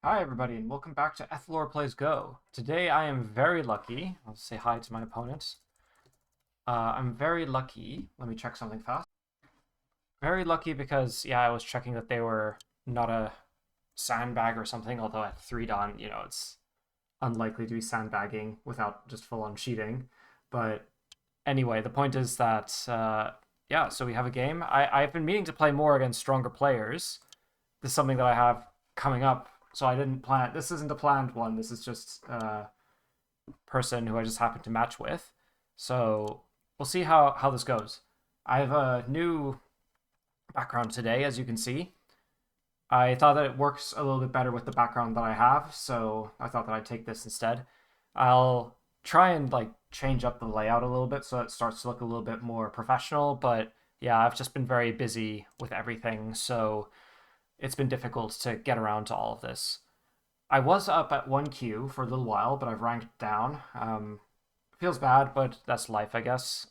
Hi, everybody, and welcome back to Ethlor Plays Go. Today I am very lucky. I'll say hi to my opponent. I'm very lucky. Let me check something fast. Very lucky because, yeah, I was checking that they were not a sandbag or something, although at 3 Dawn, it's unlikely to be sandbagging without just full-on cheating. But anyway, the point is that, yeah, so we have a game. I've been meaning to play more against stronger players. This is something that I have coming up, so I didn't plan. This isn't a planned one. This is just a person who I just happened to match with. So we'll see how this goes. I have a new background today, as you can see. I thought that it works a little bit better with the background that I have, so I thought that I'd take this instead. I'll try and change up the layout a little bit so it starts to look a little bit more professional, but yeah, I've just been very busy with everything, so it's been difficult to get around to all of this. I was up at 1Q for a little while, but I've ranked down. Feels bad, but that's life, I guess.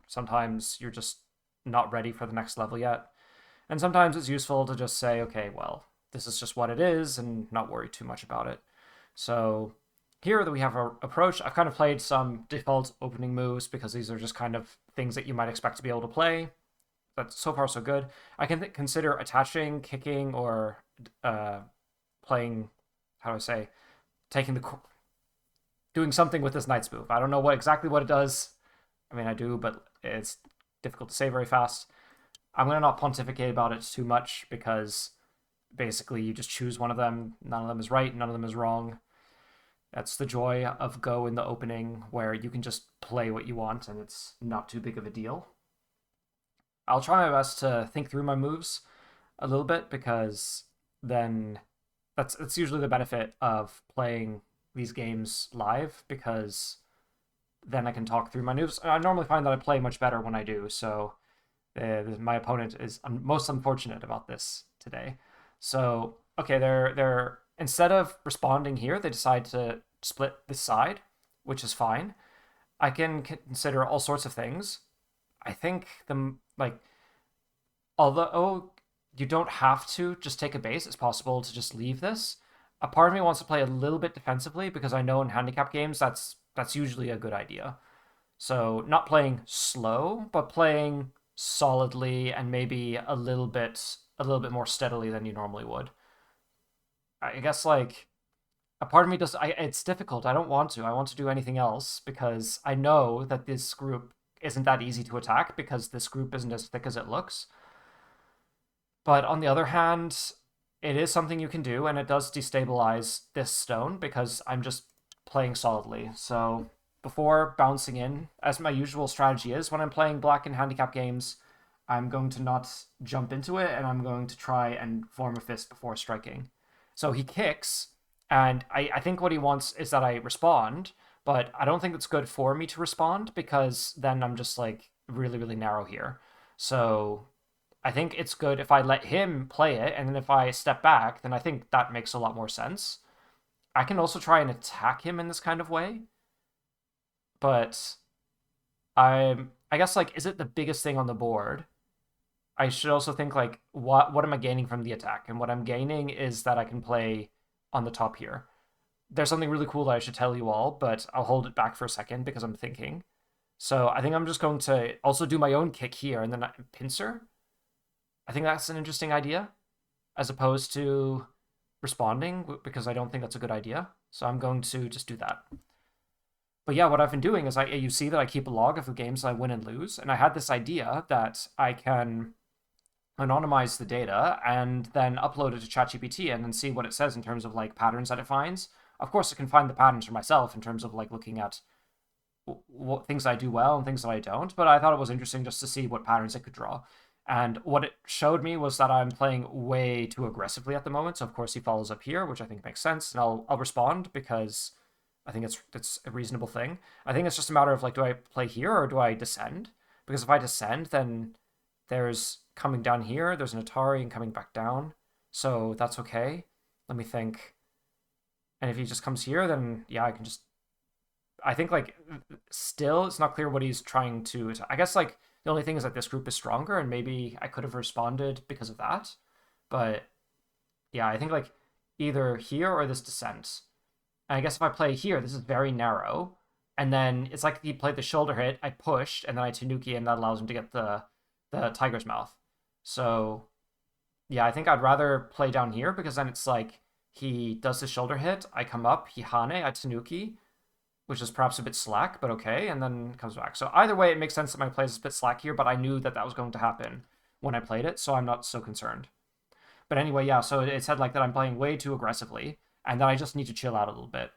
Sometimes you're just not ready for the next level yet. And sometimes it's useful to just say, okay, well, this is just what it is and not worry too much about it. So here that we have our approach, I've kind of played some default opening moves because these are just kind of things that you might expect to be able to play. But so far so good. I can consider attaching, kicking, or playing. How do I say? Taking the doing something with this knight's move. I don't know exactly what it does. I mean, I do, but it's difficult to say very fast. I'm gonna not pontificate about it too much because basically you just choose one of them. None of them is right. None of them is wrong. That's the joy of Go in the opening, where you can just play what you want and it's not too big of a deal. I'll try my best to think through my moves a little bit because then that's usually the benefit of playing these games live because then I can talk through my moves. I normally find that I play much better when I do, so my opponent is most unfortunate about this today. So okay, they're instead of responding here, they decide to split this side, which is fine. I can consider all sorts of things. I think although you don't have to just take a base, it's possible to just leave this. A part of me wants to play a little bit defensively because I know in handicap games that's usually a good idea. So not playing slow, but playing solidly and maybe a little bit more steadily than you normally would. I guess a part of me does. It's difficult. I don't want to. I want to do anything else because I know that this group isn't that easy to attack because this group isn't as thick as it looks. But on the other hand, it is something you can do, and it does destabilize this stone because I'm just playing solidly. So before bouncing in, as my usual strategy is when I'm playing black in handicap games, I'm going to not jump into it, and I'm going to try and form a fist before striking. So he kicks, and I think what he wants is that I respond, but I don't think it's good for me to respond because then I'm just really, really narrow here. So I think it's good if I let him play it, and then if I step back, then I think that makes a lot more sense. I can also try and attack him in this kind of way, but I guess is it the biggest thing on the board? I should also think what am I gaining from the attack? And what I'm gaining is that I can play on the top here. There's something really cool that I should tell you all, but I'll hold it back for a second because I'm thinking. So I think I'm just going to also do my own kick here and then pincer. I think that's an interesting idea, as opposed to responding, because I don't think that's a good idea. So I'm going to just do that. But yeah, what I've been doing is you see that I keep a log of the games I win and lose, and I had this idea that I can anonymize the data and then upload it to ChatGPT and then see what it says in terms of patterns that it finds. Of course, I can find the patterns for myself in terms of looking at what things I do well and things that I don't, but I thought it was interesting just to see what patterns it could draw. And what it showed me was that I'm playing way too aggressively at the moment. So of course he follows up here, which I think makes sense, and I'll respond because I think it's a reasonable thing. I think it's just a matter of do I play here or do I descend? Because if I descend, then there's coming down here, there's an Atari and coming back down, so that's okay. Let me think. And if he just comes here, then yeah, I can just. I think still it's not clear what he's trying to. I guess the only thing is that this group is stronger, and maybe I could have responded because of that. But yeah, I think either here or this descent. And I guess if I play here, this is very narrow. And then it's like he played the shoulder hit, I pushed, and then I Tanuki, and that allows him to get the Tiger's Mouth. So yeah, I think I'd rather play down here because then it's like he does the shoulder hit, I come up, he Hane, I Tanuki, which is perhaps a bit slack, but okay, and then comes back. So either way, it makes sense that my play is a bit slack here, but I knew that that was going to happen when I played it, so I'm not so concerned. But anyway, yeah, so it said like that I'm playing way too aggressively, and that I just need to chill out a little bit.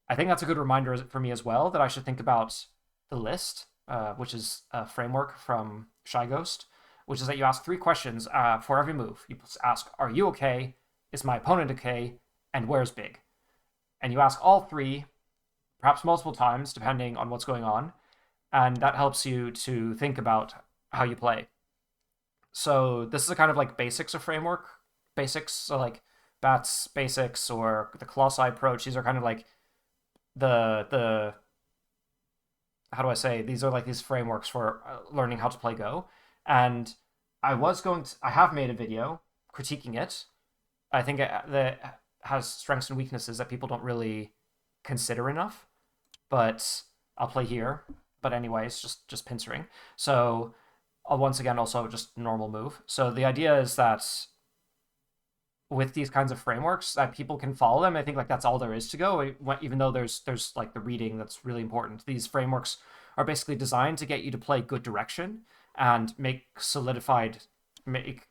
I think that's a good reminder for me as well that I should think about the list, which is a framework from Shy Ghost, which is that you ask 3 questions for every move. You ask, "Are you okay? Is my opponent okay? And where's big?" And you ask all 3, perhaps multiple times, depending on what's going on, and that helps you to think about how you play. So this is a kind of like basics of framework basics, so like Bats basics or the Colossi approach. These are kind of like the how do I say, these are like these frameworks for learning how to play Go. And I have made a video critiquing it. I think that has strengths and weaknesses that people don't really consider enough. But I'll play here. But anyways, just pincering. So once again, also just normal move. So the idea is that with these kinds of frameworks that people can follow them. I think like that's all there is to Go. Even though there's like the reading that's really important. These frameworks are basically designed to get you to play good direction and make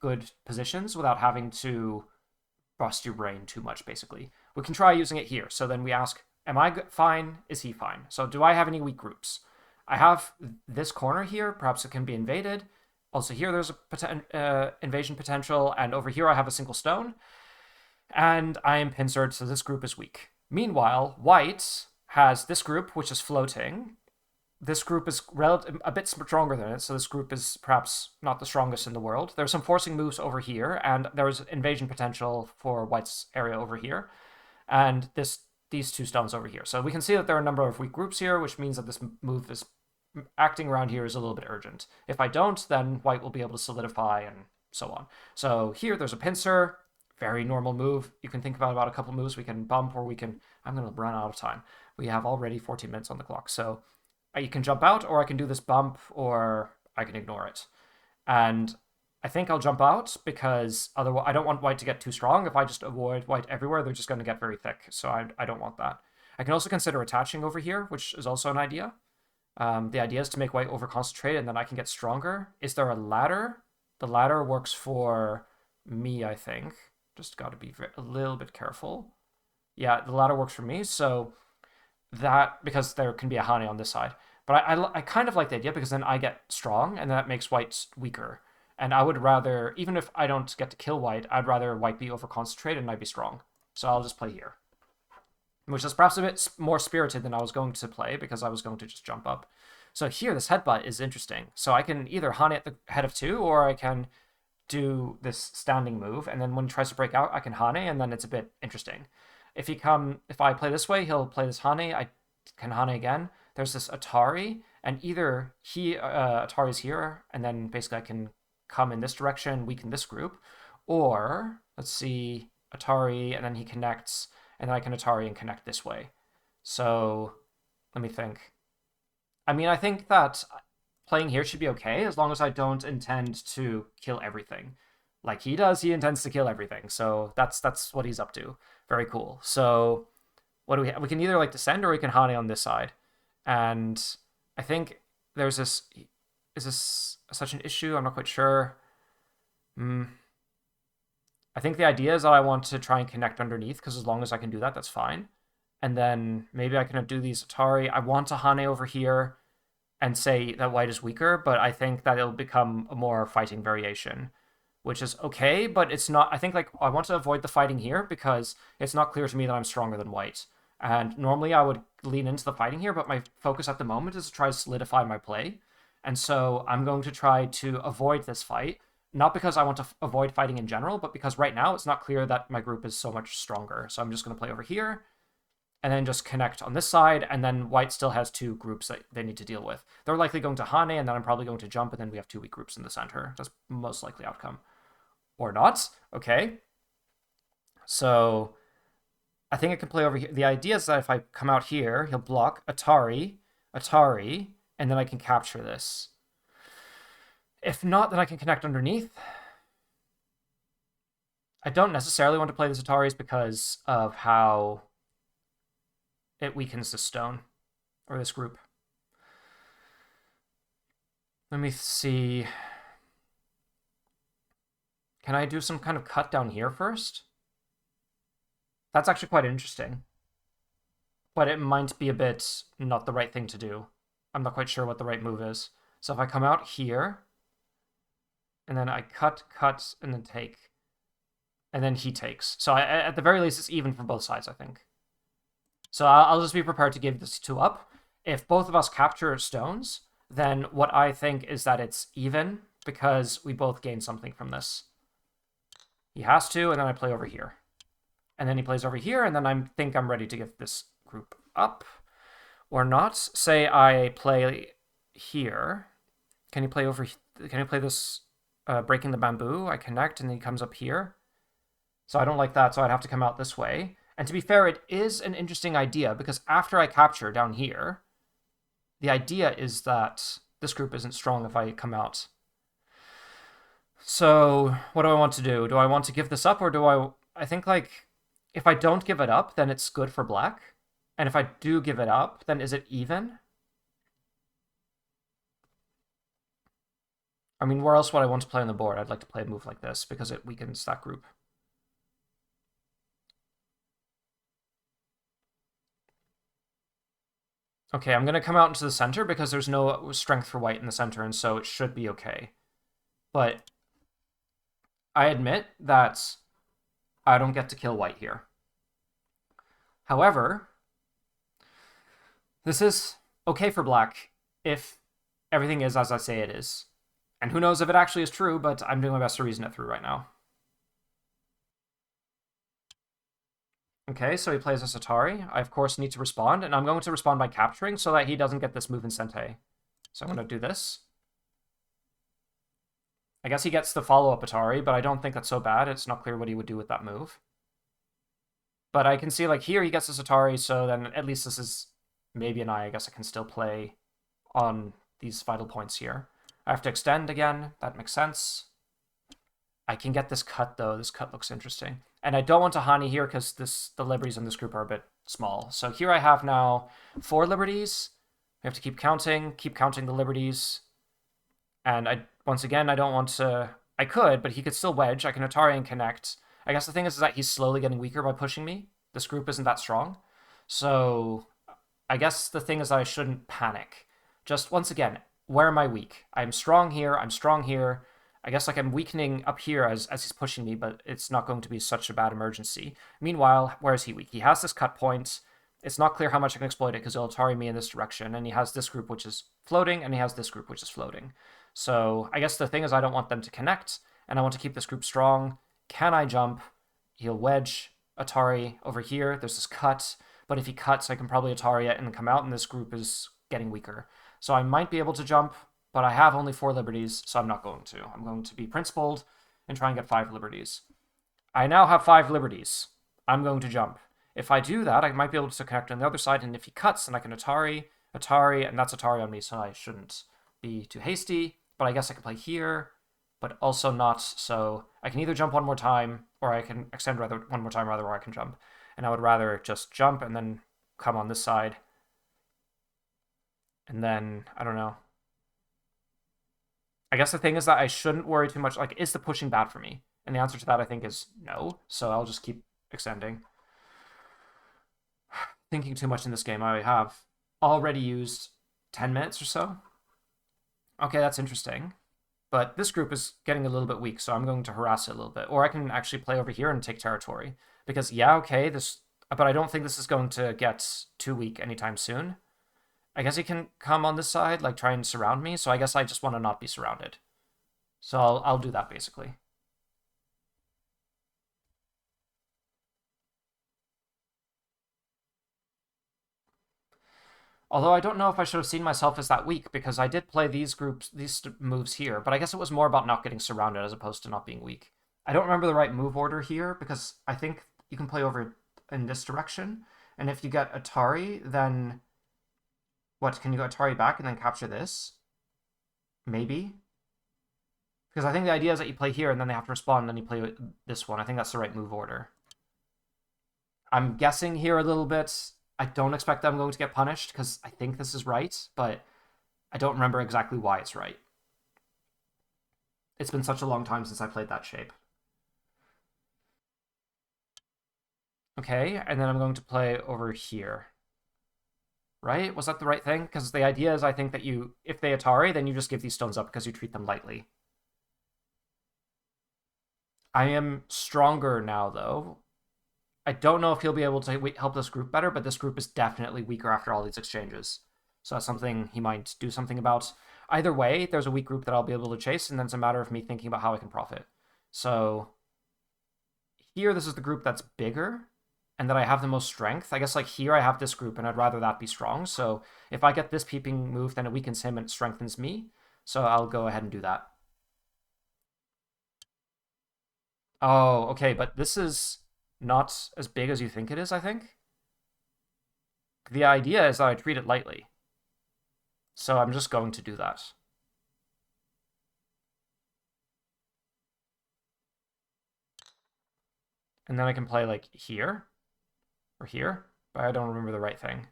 good positions without having to bust your brain too much. Basically, we can try using it here. So then we ask, am I fine? Is he fine? So do I have any weak groups? I have this corner here. Perhaps it can be invaded. Also here there's a invasion potential, and over here I have a single stone, and I am pincered, so this group is weak. Meanwhile, white has this group, which is floating. This group is a bit stronger than it, so this group is perhaps not the strongest in the world. There's some forcing moves over here, and there's invasion potential for white's area over here, and these 2 stones over here. So we can see that there are a number of weak groups here, which means that this move is acting around here is a little bit urgent. If I don't, then white will be able to solidify and so on. So here there's a pincer, very normal move. You can think about a couple moves we can bump, or we can, I'm going to run out of time. We have already 14 minutes on the clock. So you can jump out, or I can do this bump, or I can ignore it. And I think I'll jump out because otherwise I don't want white to get too strong. If I just avoid white everywhere, they're just going to get very thick. So I don't want that. I can also consider attaching over here, which is also an idea. The idea is to make white over-concentrate, and then I can get stronger. Is there a ladder? The ladder works for me, I think. Just got to be a little bit careful. Yeah, the ladder works for me, so that, because there can be a Hane on this side. But I kind of like the idea because then I get strong, and that makes white weaker. And I would rather, even if I don't get to kill white, I'd rather white be over-concentrated and I be strong. So I'll just play here, which is perhaps a bit more spirited than I was going to play because I was going to just jump up. So here, this headbutt is interesting. So I can either Hane at the head of 2, or I can do this standing move, and then when he tries to break out, I can Hane, and then it's a bit interesting. If I play this way, he'll play this Hane. I can Hane again. There's this Atari, and either Atari's here, and then basically I can come in this direction, weaken this group, or let's see, Atari, and then he connects, and then I can Atari and connect this way. So let me think. I mean, I think that playing here should be okay as long as I don't intend to kill everything. Like he does, he intends to kill everything. So that's what he's up to. Very cool. So what do we have? We can either like descend, or we can Hane on this side. And I think there's this. Is this such an issue? I'm not quite sure. I think the idea is that I want to try and connect underneath, because as long as I can do that, that's fine. And then maybe I can do these Atari. I want to Hane over here and say that white is weaker, but I think that it'll become a more fighting variation, which is okay, but it's not. I think like I want to avoid the fighting here because it's not clear to me that I'm stronger than white. And normally I would lean into the fighting here, but my focus at the moment is to try to solidify my play. And so I'm going to try to avoid this fight, not because I want to avoid fighting in general, but because right now it's not clear that my group is so much stronger. So I'm just going to play over here and then just connect on this side, and then white still has 2 groups that they need to deal with. They're likely going to Hane, and then I'm probably going to jump, and then we have 2 weak groups in the center. That's most likely outcome. Or not. Okay. So I think I can play over here. The idea is that if I come out here, he'll block Atari, Atari, and then I can capture this. If not, then I can connect underneath. I don't necessarily want to play these Ataris because of how it weakens this stone, or this group. Let me see. Can I do some kind of cut down here first? That's actually quite interesting. But it might be a bit not the right thing to do. I'm not quite sure what the right move is. So if I come out here, and then I cut, and then take, and then he takes. So at the very least, it's even from both sides, I think. So I'll just be prepared to give this 2 up. If both of us capture stones, then what I think is that it's even, because we both gain something from this. He has to, and then I play over here. And then he plays over here, and then I think I'm ready to give this group up. Or not. Say I play here. Can you play over? Can you play this breaking the bamboo? I connect, and then he comes up here. So I don't like that, so I'd have to come out this way. And to be fair, it is an interesting idea, because after I capture down here, the idea is that this group isn't strong if I come out. So what do I want to do? Do I want to give this up, or do I think, like, if I don't give it up, then it's good for black. And if I do give it up, then is it even? I mean, where else would I want to play on the board? I'd like to play a move like this, because it weakens that group. Okay, I'm going to come out into the center because there's no strength for white in the center, and so it should be okay. But I admit that I don't get to kill white here. However, this is okay for black if everything is as I say it is. And who knows if it actually is true, but I'm doing my best to reason it through right now. Okay, so he plays this Atari. I, of course, need to respond, and I'm going to respond by capturing so that he doesn't get this move in Sente. So I'm going to do this. I guess he gets the follow-up Atari, but I don't think that's so bad. It's not clear what he would do with that move. But I can see, like, here he gets this Atari, so then at least this is maybe an eye. I guess I can still play on these vital points here. I have to extend again. That makes sense. I can get this cut, though. This cut looks interesting. And I don't want to Hani here because the liberties in this group are a bit small. So here I have now 4 liberties. We have to keep counting the liberties. And once again, I don't want to... I could, but he could still wedge. I can Atari and connect. I guess the thing is that he's slowly getting weaker by pushing me. This group isn't that strong. So I guess the thing is that I shouldn't panic. Just, once again, where am I weak? I'm strong here. I'm strong here. I guess, like, I'm weakening up here as he's pushing me, but it's not going to be such a bad emergency. Meanwhile, where is he weak? He has this cut point. It's not clear how much I can exploit it because he'll Atari me in this direction, and he has this group which is floating, and he has this group which is floating. So I guess the thing is I don't want them to connect, and I want to keep this group strong. Can I jump? He'll wedge Atari over here. There's this cut, but if he cuts, I can probably Atari it and come out, and this group is getting weaker. So I might be able to jump, but I have only 4 liberties, so I'm not going to. I'm going to be principled and try and get 5 liberties. I now have 5 liberties. I'm going to jump. If I do that, I might be able to connect on the other side, and if he cuts, then I can Atari, and that's Atari on me, so I shouldn't be too hasty. But I guess I can play here, but also not, so I can either jump one more time, or I can extend one more time, or I can jump. And I would rather just jump and then come on this side. And then, I don't know. I guess the thing is that I shouldn't worry too much. Like, is the pushing bad for me? And the answer to that, I think, is no. So I'll just keep extending. Thinking too much in this game. I have already used 10 minutes or so. Okay, that's interesting. But this group is getting a little bit weak, so I'm going to harass it a little bit. Or I can actually play over here and take territory. Because, yeah, okay, but I don't think this is going to get too weak anytime soon. I guess he can come on this side, like, try and surround me, so I guess I just want to not be surrounded. So I'll do that, basically. Although I don't know if I should have seen myself as that weak, because I did play these moves here, but I guess it was more about not getting surrounded as opposed to not being weak. I don't remember the right move order here, because I think you can play over in this direction. And if you get Atari, then what? Can you go Atari back and then capture this? Maybe. Because I think the idea is that you play here and then they have to respond and then you play this one. I think that's the right move order. I'm guessing here a little bit. I don't expect that I'm going to get punished because I think this is right, but I don't remember exactly why it's right. It's been such a long time since I played that shape. Okay, and then I'm going to play over here. Right? Was that the right thing? Because the idea is I think that you, if they Atari, then you just give these stones up because you treat them lightly. I am stronger now, though. I don't know if he'll be able to help this group better, but this group is definitely weaker after all these exchanges. So that's something he might do something about. Either way, there's a weak group that I'll be able to chase, and then it's a matter of me thinking about how I can profit. So here, this is the group that's bigger and that I have the most strength. I guess like here I have this group and I'd rather that be strong. So if I get this peeping move, then it weakens him and it strengthens me. So I'll go ahead and do that. Oh, okay, but this is not as big as you think it is, I think. The idea is that I treat it lightly. So I'm just going to do that. And then I can play like here or here, but I don't remember the right thing.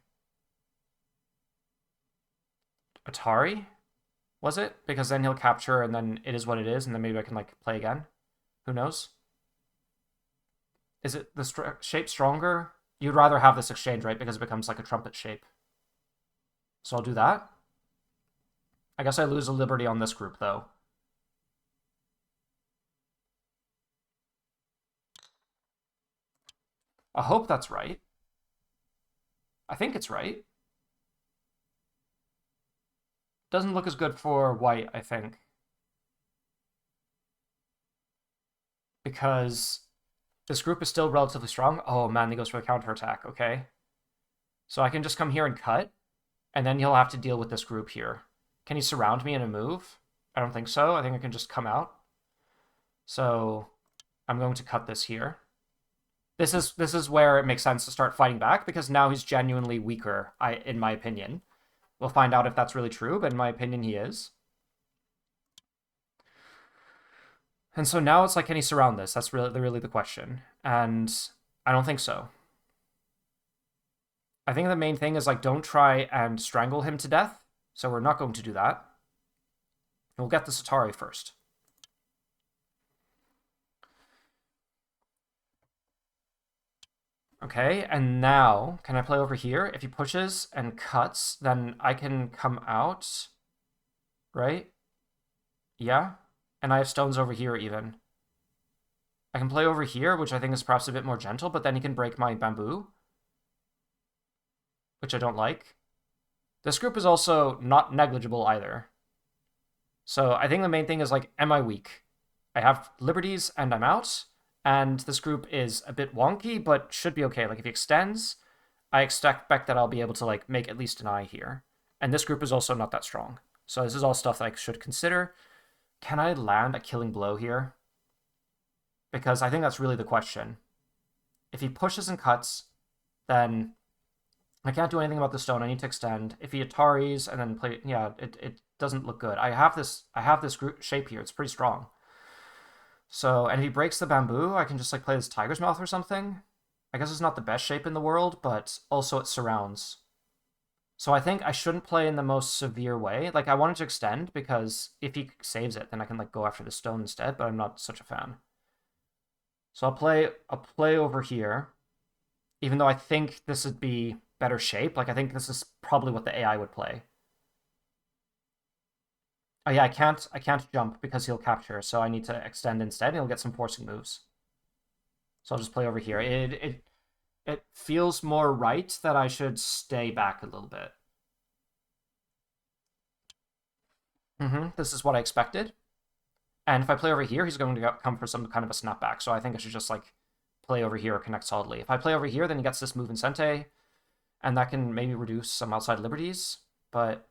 Atari, was it? Because then he'll capture and then it is what it is, and then maybe I can like play again. Who knows? Is it the shape stronger? You'd rather have this exchange, right? Because it becomes like a trumpet shape. So I'll do that. I guess I lose a liberty on this group, though. I hope that's right. I think it's right. Doesn't look as good for white, I think. Because this group is still relatively strong. Oh, man, he goes for a counterattack. Okay. So I can just come here and cut, and then he'll have to deal with this group here. Can he surround me in a move? I don't think so. I think I can just come out. So I'm going to cut this here. This is where it makes sense to start fighting back, because now he's genuinely weaker, in my opinion. We'll find out if that's really true, but in my opinion, he is. And so now it's like, can he surround this? That's really the question. And I don't think so. I think the main thing is like, don't try and strangle him to death. So we're not going to do that. We'll get the Atari first. Okay, and now, can I play over here? If he pushes and cuts, then I can come out, right? Yeah, and I have stones over here even. I can play over here, which I think is perhaps a bit more gentle, but then he can break my bamboo, which I don't like. This group is also not negligible either. So I think the main thing is like, am I weak? I have liberties and I'm out. And this group is a bit wonky, but should be okay. Like if he extends, I expect that I'll be able to like make at least an eye here. And this group is also not that strong. So this is all stuff that I should consider. Can I land a killing blow here? Because I think that's really the question. If he pushes and cuts, then I can't do anything about the stone. I need to extend. If he Ataris and then play, yeah, it doesn't look good. I have this group shape here. It's pretty strong. So, and if he breaks the bamboo, I can just like play this tiger's mouth or something. I guess it's not the best shape in the world, but also it surrounds. So I think I shouldn't play in the most severe way. Like I wanted to extend because if he saves it, then I can like go after the stone instead, but I'm not such a fan. So I'll play over here, even though I think this would be better shape. Like I think this is probably what the AI would play. Oh yeah, I can't jump because he'll capture, so I need to extend instead, and he'll get some forcing moves. So I'll just play over here. It feels more right that I should stay back a little bit. This is what I expected. And if I play over here, he's going to come for some kind of a snapback. So I think I should just like play over here or connect solidly. If I play over here, then he gets this move in Sente, and that can maybe reduce some outside liberties. But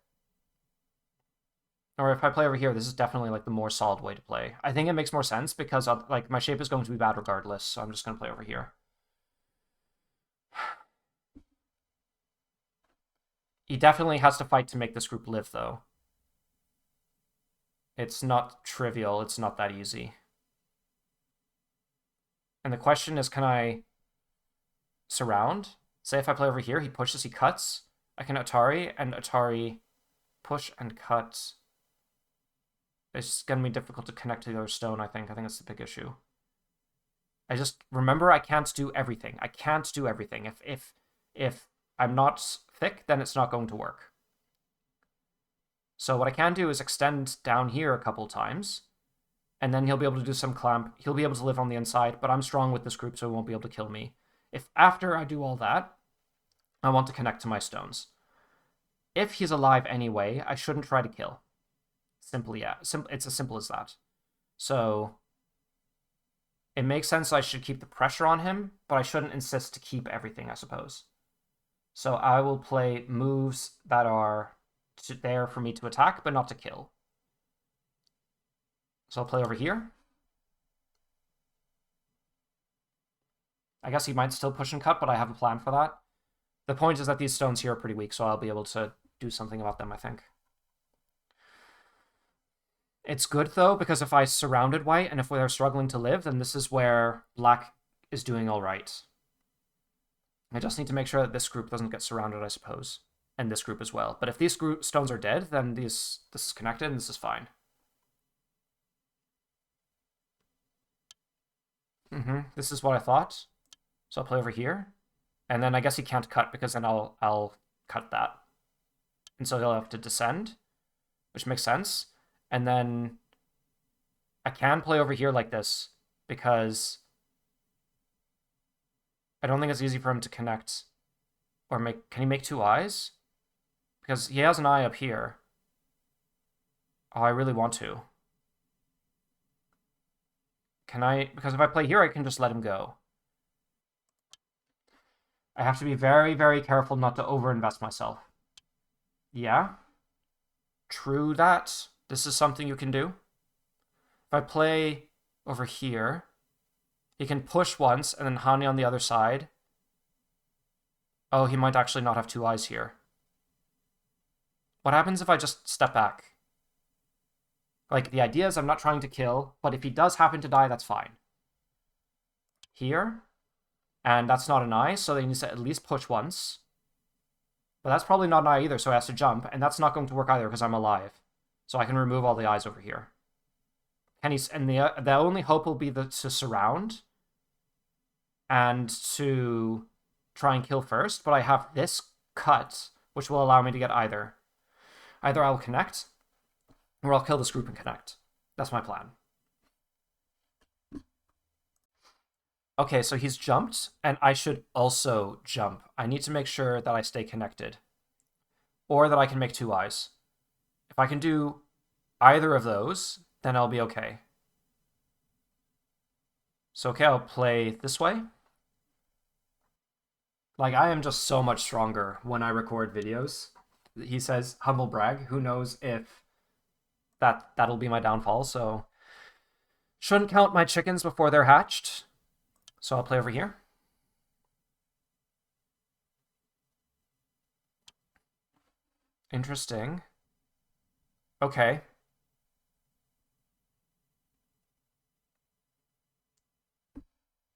or if I play over here, this is definitely like the more solid way to play. I think it makes more sense because like my shape is going to be bad regardless, so I'm just going to play over here. He definitely has to fight to make this group live, though. It's not trivial. It's not that easy. And the question is, can I surround? Say if I play over here, he pushes, he cuts. I can Atari, and Atari push and cut. It's going to be difficult to connect to the other stone, I think. I think that's the big issue. I just remember I can't do everything. I can't do everything. If I'm not thick, then it's not going to work. So what I can do is extend down here a couple times, and then he'll be able to do some clamp. He'll be able to live on the inside, but I'm strong with this group, so he won't be able to kill me. If after I do all that, I want to connect to my stones. If he's alive anyway, I shouldn't try to kill. Simply, yeah. It's as simple as that. So it makes sense I should keep the pressure on him, but I shouldn't insist to keep everything, I suppose. So I will play moves that are there for me to attack, but not to kill. So I'll play over here. I guess he might still push and cut, but I have a plan for that. The point is that these stones here are pretty weak, so I'll be able to do something about them, I think. It's good, though, because if I surrounded white and if they're struggling to live, then this is where black is doing all right. I just need to make sure that this group doesn't get surrounded, I suppose. And this group as well. But if these stones are dead, then this is connected and this is fine. This is what I thought. So I'll play over here. And then I guess he can't cut because then I'll cut that. And so he'll have to descend, which makes sense. And then I can play over here like this because I don't think it's easy for him to connect. Or can he make two eyes? Because he has an eye up here. Oh, I really want to. Can I? Because if I play here, I can just let him go. I have to be very, very careful not to overinvest myself. Yeah. True that. This is something you can do. If I play over here, he can push once and then Hani on the other side. Oh, he might actually not have two eyes here. What happens if I just step back? Like, the idea is I'm not trying to kill, but if he does happen to die, that's fine. Here. And that's not an eye, so they need to at least push once. But that's probably not an eye either, so he has to jump, and that's not going to work either because I'm alive. So I can remove all the eyes over here. And the only hope will be to surround and to try and kill first, but I have this cut, which will allow me to get either. Either I'll connect, or I'll kill this group and connect. That's my plan. Okay, so he's jumped, and I should also jump. I need to make sure that I stay connected. Or that I can make two eyes. If I can do either of those, then I'll be okay. So, okay, I'll play this way. Like, I am just so much stronger when I record videos. He says, humble brag. Who knows if that'll be my downfall, so... Shouldn't count my chickens before they're hatched. So I'll play over here. Interesting. Okay.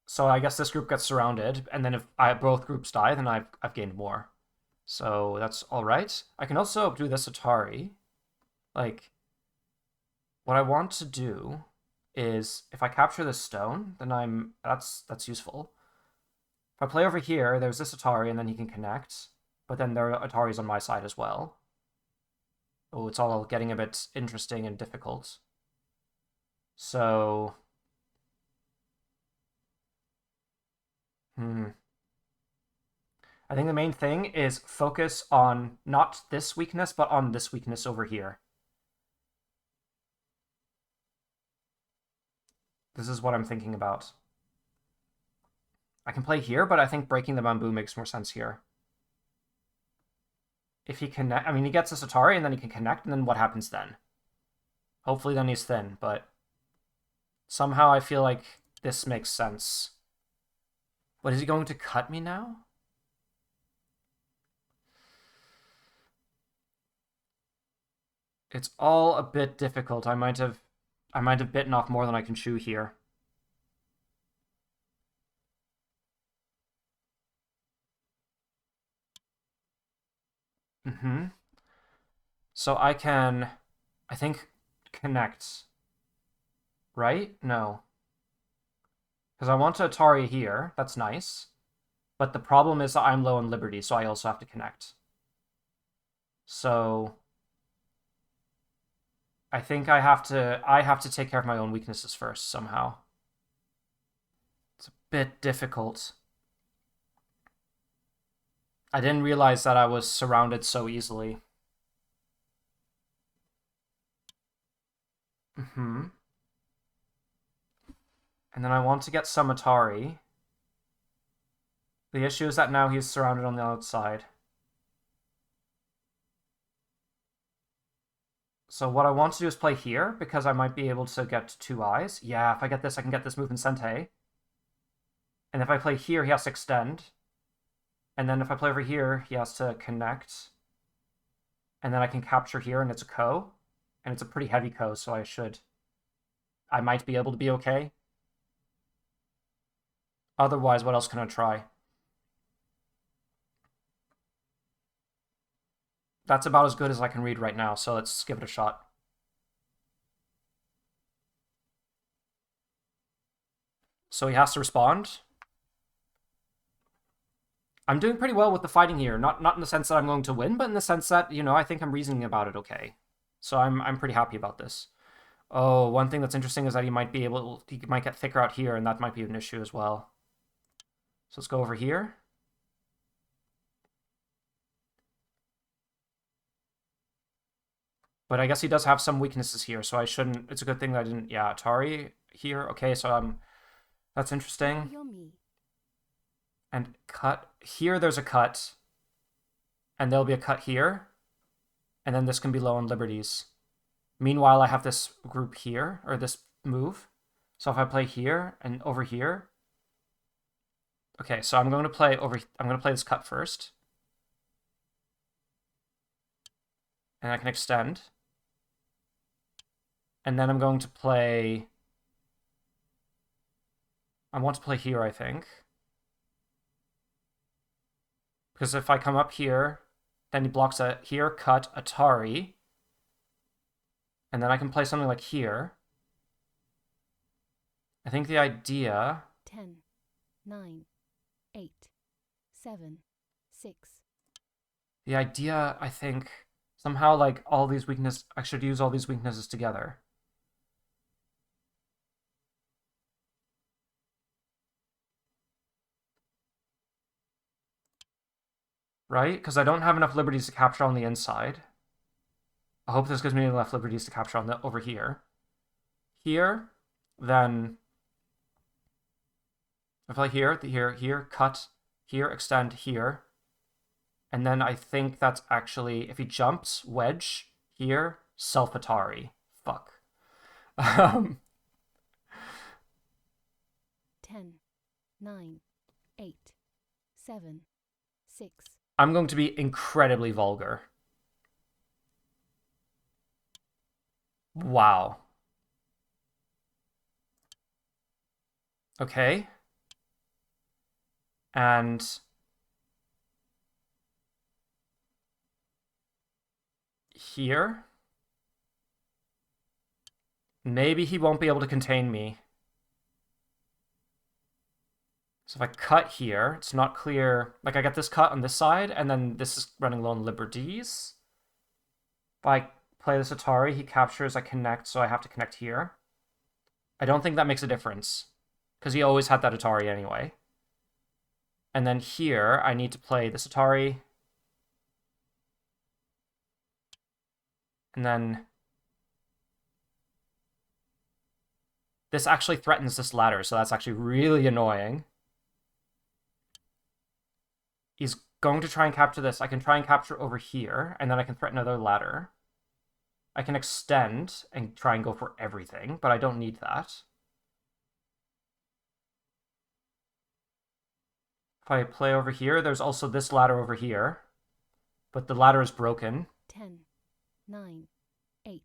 So I guess this group gets surrounded, and then if both groups die, then I've gained more. So that's all right. I can also do this Atari. Like, what I want to do is if I capture this stone, then that's useful. If I play over here, there's this Atari, and then he can connect. But then there are Ataris on my side as well. Oh, it's all getting a bit interesting and difficult. So... I think the main thing is focus on not this weakness, but on this weakness over here. This is what I'm thinking about. I can play here, but I think breaking the bamboo makes more sense here. If he connect, I mean, he gets this Atari, and then he can connect, and then what happens then? Hopefully then he's thin, but somehow I feel like this makes sense. But is he going to cut me now? It's all a bit difficult. I might have bitten off more than I can chew here. Mm-hmm. So I think, connect, right? No. Because I want to Atari here. That's nice. But the problem is that I'm low on liberty, so I also have to connect. So I think I have to take care of my own weaknesses first somehow. It's a bit difficult. I didn't realize that I was surrounded so easily. Mm-hmm. And then I want to get some Atari. The issue is that now he's surrounded on the outside. So what I want to do is play here, because I might be able to get two eyes. Yeah, if I get this, I can get this move in Sente. And if I play here, he has to extend. And then if I play over here, he has to connect. And then I can capture here, and it's a ko. And it's a pretty heavy ko, so I might be able to be okay. Otherwise, what else can I try? That's about as good as I can read right now, so let's give it a shot. So he has to respond. I'm doing pretty well with the fighting here. Not in the sense that I'm going to win, but in the sense that, I think I'm reasoning about it okay. So I'm pretty happy about this. Oh, one thing that's interesting is that he might get thicker out here, and that might be an issue as well. So let's go over here. But I guess he does have some weaknesses here, so I shouldn't. It's a good thing that I didn't. Yeah, Atari here. Okay, so that's interesting. And cut here. There's a cut, and there'll be a cut here, and then this can be low on liberties. Meanwhile, I have this group here, or this move. So if I play here and over here. Okay, so I'm going to play this cut first. And I can extend. And then I'm going to play... I want to play here, I think. Because if I come up here, then he blocks a here, cut, Atari. And then I can play something like here. I think the idea... 10, 9, 8, 7, 6. The idea, I think, somehow like all these weaknesses... I should use all these weaknesses together. Right? Because I don't have enough liberties to capture on the inside. I hope this gives me enough liberties to capture on the over here. Here, then if I here, here, cut, here, extend, here. And then I think that's actually, if he jumps, wedge, here, self-Atari. Fuck. 10, 9, 8, 7, 6. I'm going to be incredibly vulgar. Wow. Okay. And here. Maybe he won't be able to contain me. So if I cut here, it's not clear. Like I get this cut on this side, and then this is running low on liberties. If I play this Atari, he captures, I connect, so I have to connect here. I don't think that makes a difference, because he always had that Atari anyway. And then here, I need to play this Atari. And then this actually threatens this ladder, so that's actually really annoying. He's going to try and capture this. I can try and capture over here, and then I can threaten another ladder. I can extend and try and go for everything, but I don't need that. If I play over here, there's also this ladder over here, but the ladder is broken. 10, 9, 8,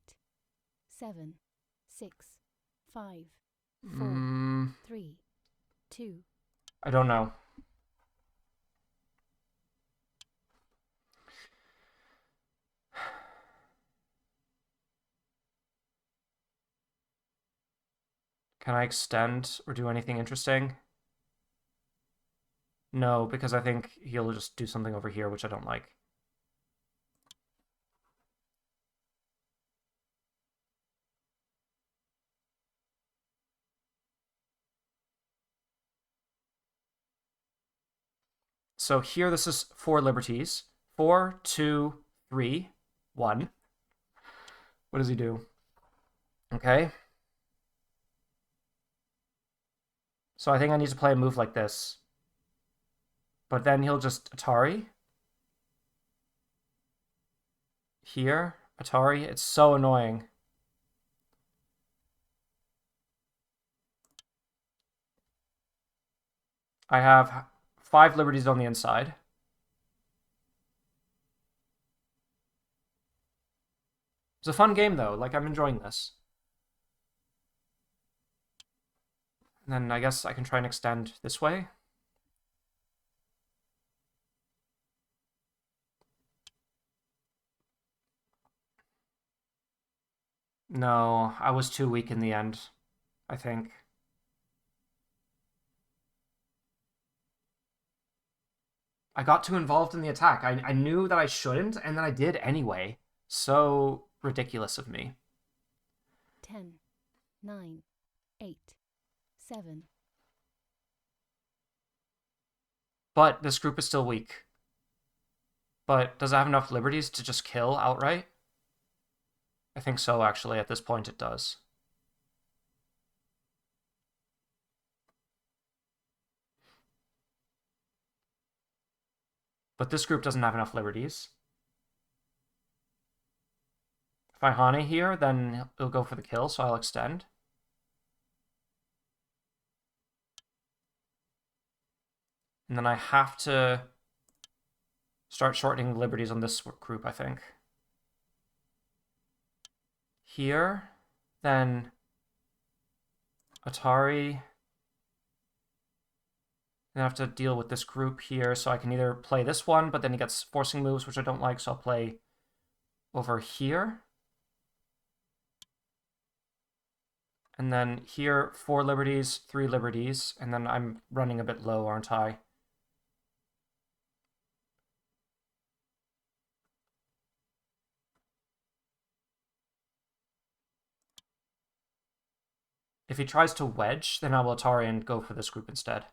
7, 6, 5, 4, Mm, 3, 2. I don't know. Can I extend or do anything interesting? No, because I think he'll just do something over here, which I don't like. So here, this is 4 liberties. 4, 2, 3, 1. What does he do? Okay. So I think I need to play a move like this. But then he'll just Atari. Here. Atari. It's so annoying. I have 5 liberties on the inside. It's a fun game, though. Like, I'm enjoying this. And then I guess I can try and extend this way. No, I was too weak in the end, I think. I got too involved in the attack. I knew that I shouldn't, and then I did anyway. So ridiculous of me. 10, 9, 8, 7. But this group is still weak. But does it have enough liberties to just kill outright? I think so, actually. At this point, it does. But this group doesn't have enough liberties. If I Hane here, then it'll go for the kill, so I'll extend. And then I have to start shortening liberties on this group, I think. Here, then Atari. Then I have to deal with this group here, so I can either play this one, but then he gets forcing moves, which I don't like, so I'll play over here. And then here, 4 liberties, 3 liberties, and then I'm running a bit low, aren't I? If he tries to wedge, then I will Atari and go for this group instead.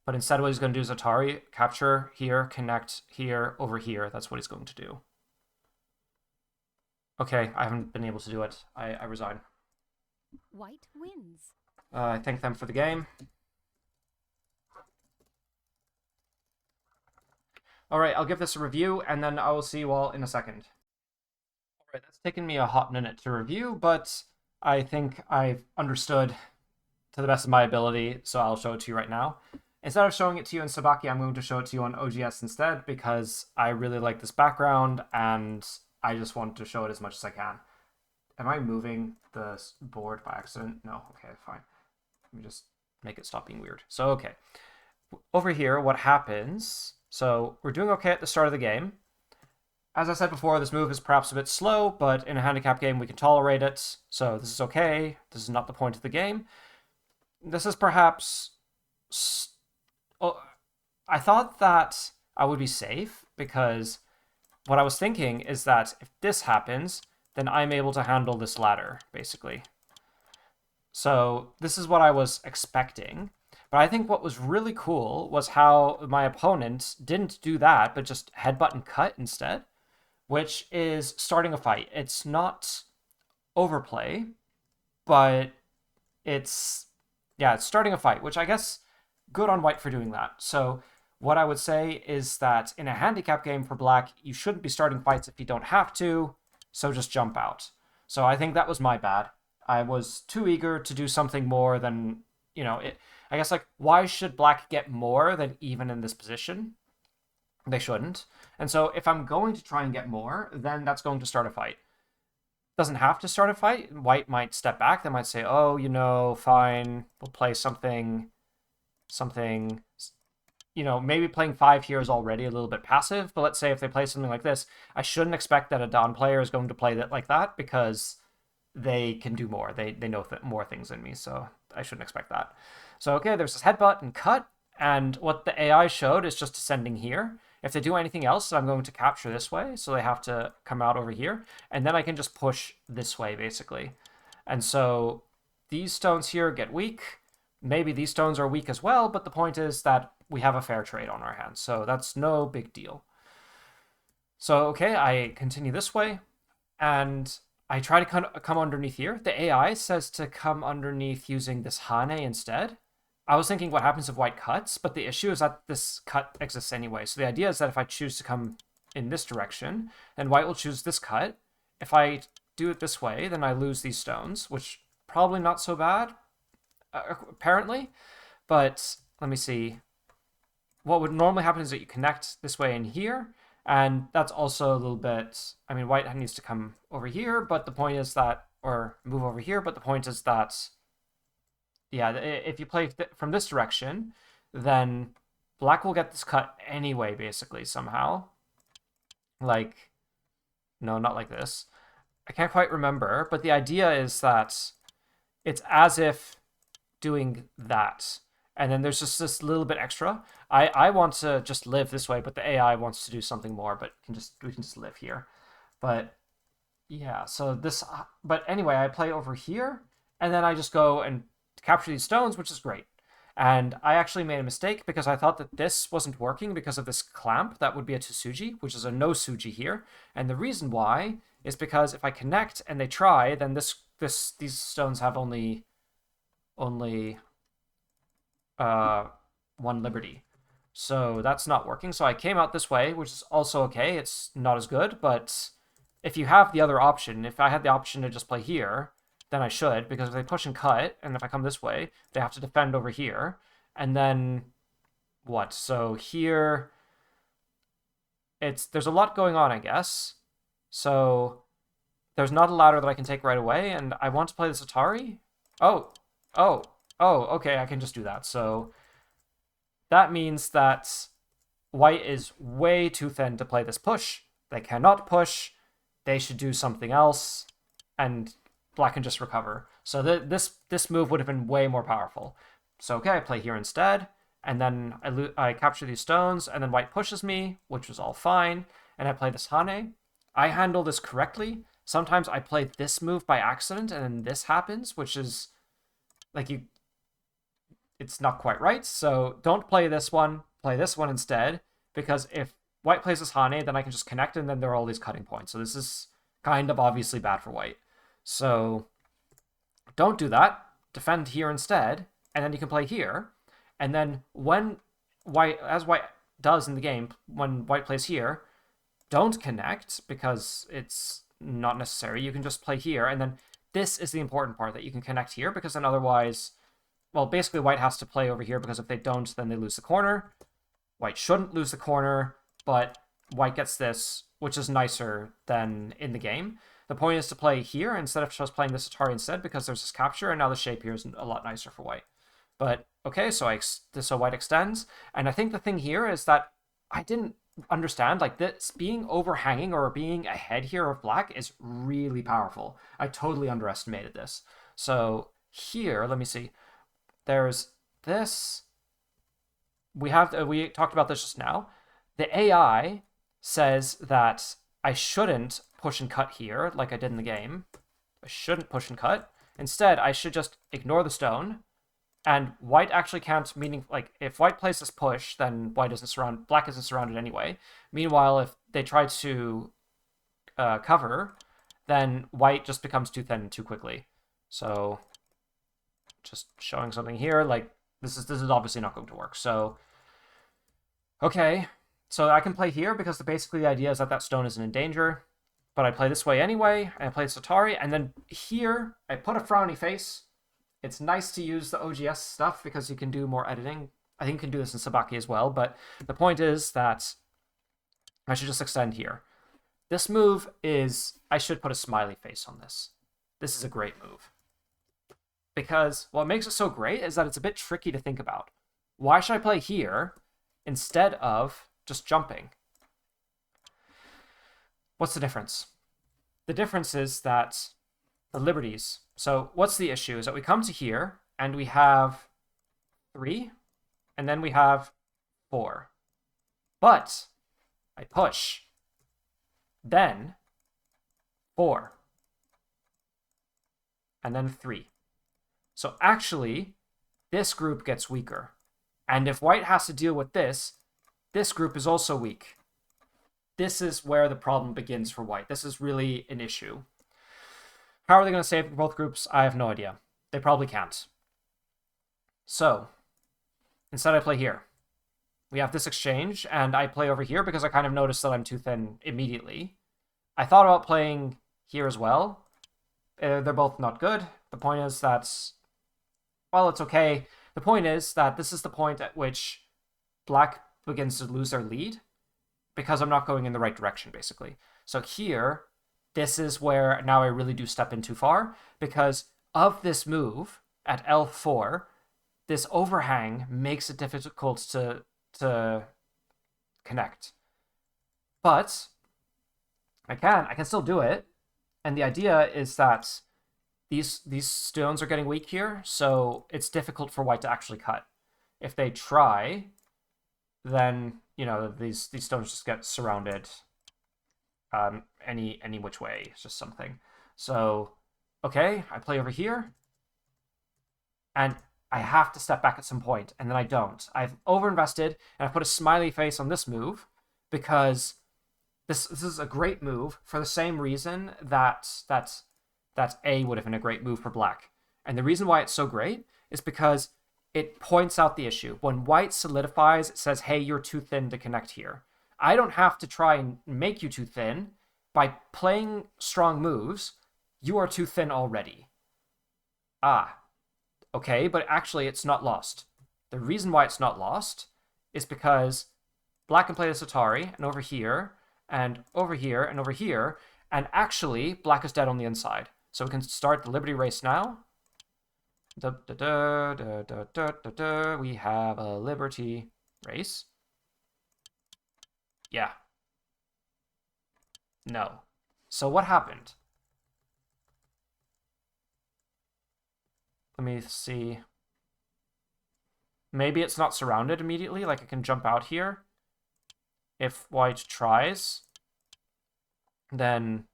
But instead what he's going to do is Atari, capture here, connect here, over here. That's what he's going to do. Okay, I haven't been able to do it. I resign. White wins. I thank them for the game. All right, I'll give this a review, and then I will see you all in a second. All right, that's taken me a hot minute to review, but I think I've understood to the best of my ability, so I'll show it to you right now. Instead of showing it to you in Sabaki, I'm going to show it to you on OGS instead, because I really like this background, and I just want to show it as much as I can. Am I moving the board by accident? No, okay, fine. Let me just make it stop being weird. So, okay. Over here, what happens... So, we're doing okay at the start of the game. As I said before, this move is perhaps a bit slow, but in a handicap game, we can tolerate it. So, this is okay. This is not the point of the game. This is perhaps... Oh, I thought that I would be safe, because what I was thinking is that if this happens, then I'm able to handle this ladder, basically. So this is what I was expecting. But I think what was really cool was how my opponent didn't do that, but just headbutt and cut instead, which is starting a fight. It's not overplay, but it's starting a fight, which I guess good on white for doing that. So what I would say is that in a handicap game for black, you shouldn't be starting fights if you don't have to, so just jump out. So I think that was my bad. I was too eager to do something more than, I guess, like, why should black get more than even in this position? They shouldn't. And so if I'm going to try and get more, then that's going to start a fight. doesn't have to start a fight. White might step back. They might say, "Oh, fine, we'll play something. Maybe playing 5 here is already a little bit passive. But let's say if they play something like this, I shouldn't expect that a Don player is going to play that like that because they can do more. They know more things than me, so I shouldn't expect that. So okay, there's this headbutt and cut, and what the AI showed is just descending here. If they do anything else, I'm going to capture this way, so they have to come out over here, and then I can just push this way, basically. And so these stones here get weak. Maybe these stones are weak as well, but the point is that we have a fair trade on our hands, so that's no big deal. So, okay, I continue this way, and I try to come underneath here. The AI says to come underneath using this Hane instead. I was thinking what happens if white cuts, but the issue is that this cut exists anyway. So the idea is that if I choose to come in this direction, then white will choose this cut. If I do it this way, then I lose these stones, which probably not so bad, apparently. But let me see. What would normally happen is that you connect this way in here, and that's also a little bit, I mean, white needs to come over here, but the point is that, or move over here, but the point is that, yeah, if you play from this direction, then black will get this cut anyway, basically, somehow. Like, no, not like this. I can't quite remember, but the idea is that it's as if doing that. And then there's just this little bit extra. I want to just live this way, but the AI wants to do something more, but we can just live here. But yeah, so this, but anyway, I play over here, and then I just go and capture these stones, which is great. And I actually made a mistake because I thought that this wasn't working because of this clamp that would be a Tsuji, which is a no Suji here. And the reason why is because if I connect and they try, then these stones have only one liberty. So that's not working. So I came out this way, which is also okay. It's not as good, but if you have the other option, if I had the option to just play here, then I should, because if they push and cut, and if I come this way, they have to defend over here. And then what? So here, there's a lot going on, I guess. So there's not a ladder that I can take right away, and I want to play this Atari. Oh, okay, I can just do that. So that means that white is way too thin to play this push. They cannot push. They should do something else, and black can just recover. So this move would have been way more powerful. So okay, I play here instead, and then I capture these stones, and then white pushes me, which was all fine, and I play this Hane. I handle this correctly. Sometimes I play this move by accident, and then this happens, which is like it's not quite right. So don't play this one. Play this one instead, because if white plays this Hane, then I can just connect, and then there are all these cutting points. So this is kind of obviously bad for white. So don't do that. Defend here instead, and then you can play here. And then as white does in the game, when white plays here, don't connect because it's not necessary. You can just play here, and then this is the important part, that you can connect here, because then otherwise, well, basically white has to play over here, because if they don't, then they lose the corner. White shouldn't lose the corner, but white gets this, which is nicer than in the game. The point is to play here instead of just playing this Atari instead, because there's this capture, and now the shape here is a lot nicer for white. But okay, so white extends, and I think the thing here is that I didn't understand, like, this being overhanging or being ahead here of black is really powerful. I totally underestimated this. So here, let me see. There's this. We talked about this just now. The AI says that I shouldn't push and cut here like I did in the game. I shouldn't push and cut. Instead, I should just ignore the stone. And white actually can't, meaning, like, if white plays this push, then black isn't surrounded anyway. Meanwhile, if they try to cover, then white just becomes too thin too quickly. So just showing something here, like, this is obviously not going to work. So okay, so I can play here because basically the idea is that stone isn't in danger. But I play this way anyway, and I play this Atari, and then here I put a frowny face. It's nice to use the OGS stuff because you can do more editing. I think you can do this in Sabaki as well, but the point is that I should just extend here. This move is... I should put a smiley face on this. This is a great move. Because what makes it so great is that it's a bit tricky to think about. Why should I play here instead of just jumping? What's the difference? The difference is that the liberties... So what's the issue? Is that we come to here, and we have 3, and then we have 4. But I push. Then 4. And then 3. So actually, this group gets weaker. And if white has to deal with this, this group is also weak. This is where the problem begins for white. This is really an issue. How are they going to save both groups? I have no idea. They probably can't. So, instead I play here. We have this exchange, and I play over here because I kind of noticed that I'm too thin immediately. I thought about playing here as well. They're both not good. The point is that, well, it's okay. The point is that this is the point at which black begins to lose their lead because I'm not going in the right direction, basically. So here, this is where now I really do step in too far because of this move at L4, this overhang makes it difficult to connect. But I can still do it. And the idea is that these stones are getting weak here, so it's difficult for white to actually cut. If they try, then, you know, these stones just get surrounded any which way. It's just something. So, okay, I play over here, and I have to step back at some point, and then I don't. I've overinvested, and I put a smiley face on this move because this is a great move for the same reason that A would have been a great move for black. And the reason why it's so great is because it points out the issue. When white solidifies, it says, hey, you're too thin to connect here. I don't have to try and make you too thin. By playing strong moves, you are too thin already. Ah, okay, but actually it's not lost. The reason why it's not lost is because black can play this Atari, and over here, and over here, and over here, and actually black is dead on the inside. So we can start the Liberty Race now. Da, da, da, da, da, da, da, da. We have a Liberty Race. Yeah. No. So what happened? Let me see. Maybe it's not surrounded immediately, like I can jump out here. If white tries, then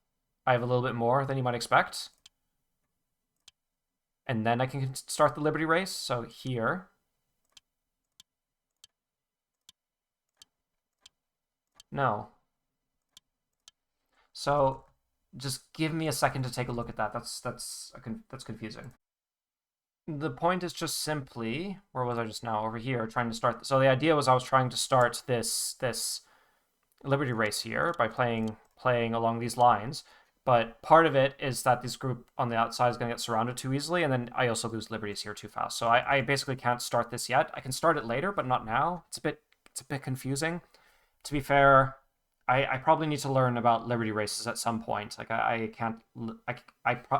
I have a little bit more than you might expect. And then I can start the Liberty Race. So here. No. So just give me a second to take a look at that. That's confusing. The point is just simply, where was I just now? Over here, trying to start. So the idea was I was trying to start this Liberty Race here by playing along these lines. But part of it is that this group on the outside is going to get surrounded too easily, and then I also lose liberties here too fast. So I basically can't start this yet. I can start it later, but not now. It's a bit confusing. To be fair, I probably need to learn about Liberty Races at some point. Like I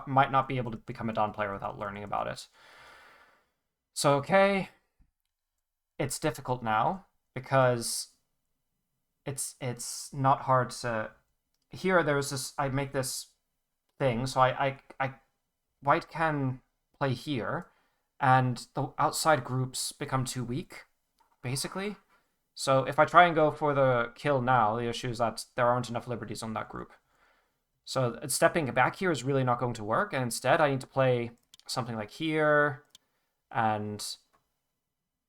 might not be able to become a Dawn player without learning about it. So okay, it's difficult now because it's not hard to. Here there's this. I make this thing, so I white can play here, and the outside groups become too weak, basically. So if I try and go for the kill now, the issue is that there aren't enough liberties on that group. So stepping back here is really not going to work, and instead I need to play something like here, and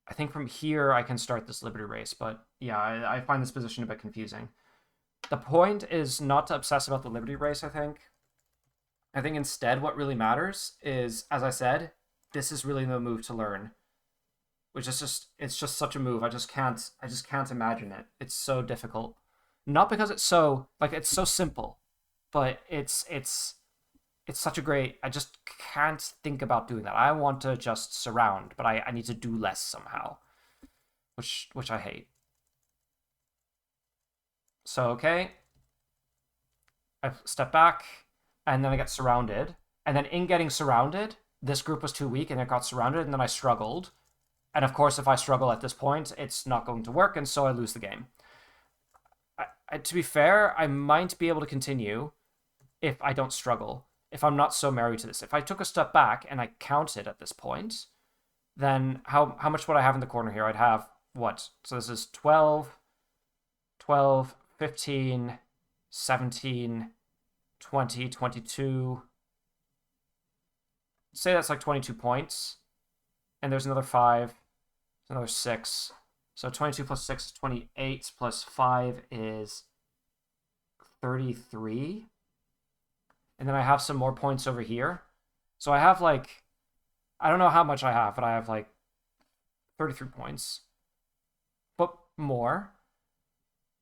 I think from here I can start this Liberty Race, but yeah, I find this position a bit confusing. The point is not to obsess about the Liberty Race, I think. I think instead what really matters is, as I said, this is really the move to learn. Which is just, it's just such a move. I just can't imagine it. It's so difficult. Not because it's so, like, it's so simple, but it's such a great, I just can't think about doing that. I want to just surround, but I need to do less somehow, which I hate. So, okay. I step back, and then I get surrounded. And then in getting surrounded, this group was too weak and it got surrounded, and then I struggled. And of course, if I struggle at this point, it's not going to work, and so I lose the game. To be fair, I might be able to continue if I don't struggle, if I'm not so married to this. If I took a step back and I counted at this point, then how much would I have in the corner here? I'd have what? So this is 12, 12, 15, 17, 20, 22. Say that's like 22 points. And there's another 5, another 6. So 22 plus 6 is 28, plus 5 is 33. And then I have some more points over here. So I have like, I don't know how much I have, but I have like 33 points. But more.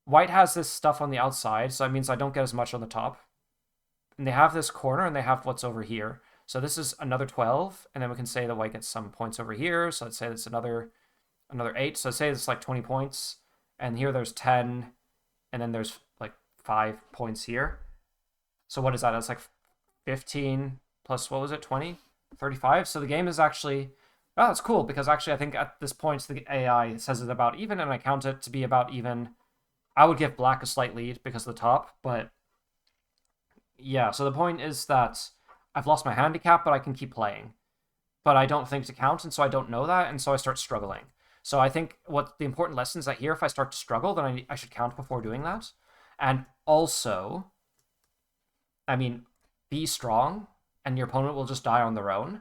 White has this stuff on the outside, so that means I don't get as much on the top. And they have this corner, and they have what's over here. So this is another 12, and then we can say that white gets some points over here. So let's say it's another 8. So let's say it's like 20 points. And here there's 10, and then there's like 5 points here. So what is that? That's like 15 plus, what was it, 20? 35. So the game is actually, oh, that's cool, because actually I think at this point the AI says it's about even, and I count it to be about even. I would give black a slight lead because of the top, but yeah, so the point is that I've lost my handicap, but I can keep playing. But I don't think to count, and so I don't know that, and so I start struggling. So I think what the important lesson is that here, if I start to struggle, then I should count before doing that. And also, I mean, be strong, and your opponent will just die on their own.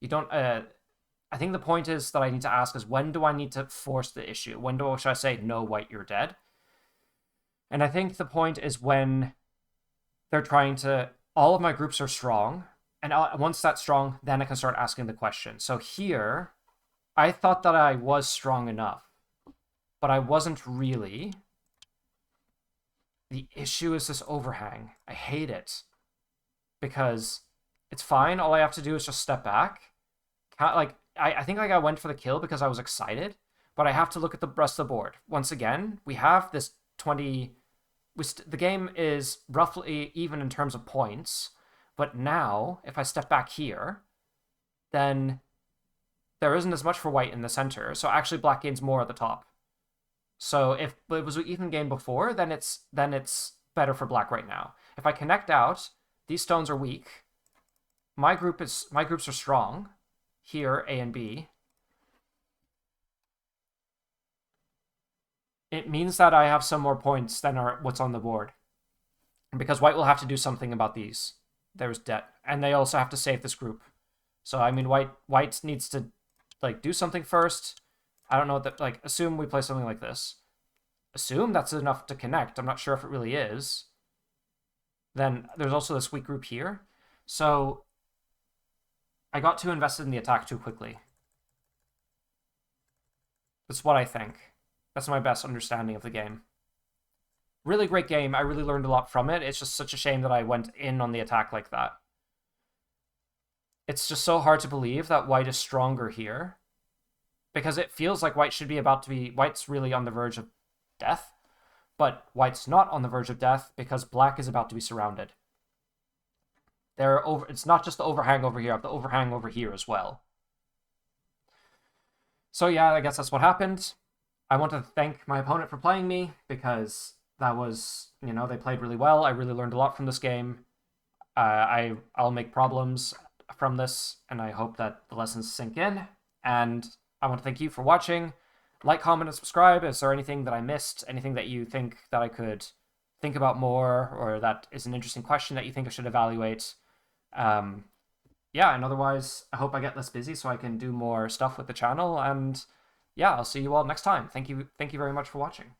You don't, I think the point is that I need to ask is, when do I need to force the issue? Should I say, no, white, you're dead? And I think the point is when they're trying to, all of my groups are strong, and once that's strong, then I can start asking the question. So here, I thought that I was strong enough, but I wasn't really. The issue is this overhang. I hate it, because it's fine. All I have to do is just step back. I think like I went for the kill because I was excited, but I have to look at the rest of the board. Once again, we have this 20. The game is roughly even in terms of points, but now if I step back here, then there isn't as much for white in the center. So actually, black gains more at the top. So if it was an even game before, then it's better for black right now. If I connect out, these stones are weak. My groups are strong. Here, A and B. It means that I have some more points than what's on the board. Because white will have to do something about these. There's debt. And they also have to save this group. So, I mean, white needs to, like, do something first. I don't know what that, like, assume we play something like this. Assume that's enough to connect. I'm not sure if it really is. Then there's also this weak group here. So, I got too invested in the attack too quickly. That's what I think. That's my best understanding of the game. Really great game. I really learned a lot from it. It's just such a shame that I went in on the attack like that. It's just so hard to believe that white is stronger here, because it feels like white should be white's really on the verge of death, but white's not on the verge of death because black is about to be surrounded. It's not just the overhang over here, I have the overhang over here as well. So yeah, I guess that's what happened. I want to thank my opponent for playing me, because that was, they played really well. I really learned a lot from this game. I'll make problems from this, and I hope that the lessons sink in. And I want to thank you for watching. Like, comment, and subscribe. Is there anything that I missed? Anything that you think that I could think about more, or that is an interesting question that you think I should evaluate? Yeah, and otherwise, I hope I get less busy so I can do more stuff with the channel. And yeah, I'll see you all next time. Thank you very much for watching.